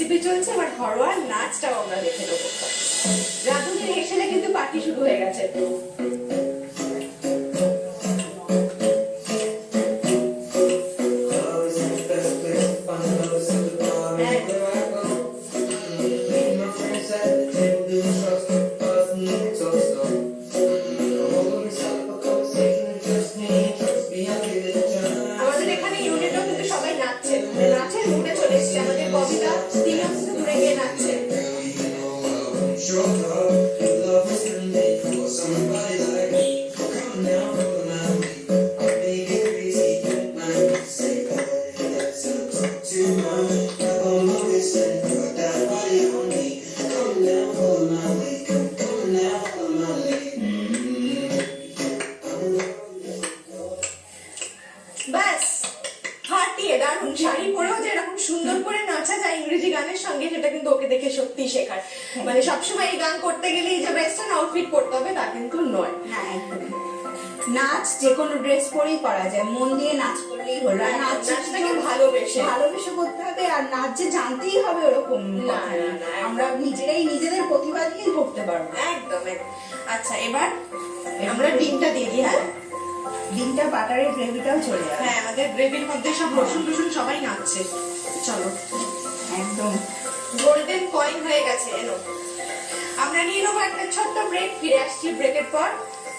Recipe চলছে, এবার ঘরোয়া নাচটাও আমরা দেখে নেবো। রাধুনির হেসেলে কিন্তু পার্টি শুরু হয়ে গেছে। আমাদের এখানে ইউনিটও কিন্তু সবাই নাচছে, নাচের মুডে চলে এসছে। আমাদের কবিতা তিনিও কিন্তু ঘুরে গিয়ে নাচছে। ব্যাস ফাটিয়ে দারুণ। শাড়ি পরেও যে এরকম সুন্দর করে নাচা যায় ইংরেজি গানের সঙ্গে, সেটা কিন্তু ওকে দেখে সত্যি শেখার। মানে সবসময় এই গান করতে গেলেই যে ওয়েস্টার্ন আউটফিট পরতে হবে তা কিন্তু নয়। হ্যাঁ, একদম। নাচ যে কোনো ড্রেস পরেই করা যায়, মন দিয়ে নাচ করলেই হলো। নাচটাকে ভালোবেসে ভালোবেসে করতে হবে, আর নাচ যে জানতেই হবে ওরকম না, কথা না, নেই। না, আমরা নিজেরাই নিজেদের প্রতিভা দিয়েই করতে পারবো। একদম একদম। আচ্ছা, এবার আমরা ডিমটা দিয়ে দিই। হ্যাঁ, ডিমটা বাটারের গ্রেভিটাও চলে যাবে। হ্যাঁ, আমাদের গ্রেভির মধ্যে সব রসুন টসুন সবাই নাচছে। চলো, একদম গোল্ডেন কয়েন হয়ে গেছে। এলো, আমরা নিয়ে নেবো একটা ছোট্ট ব্রেক, ফিরে আসছি ব্রেকের পর।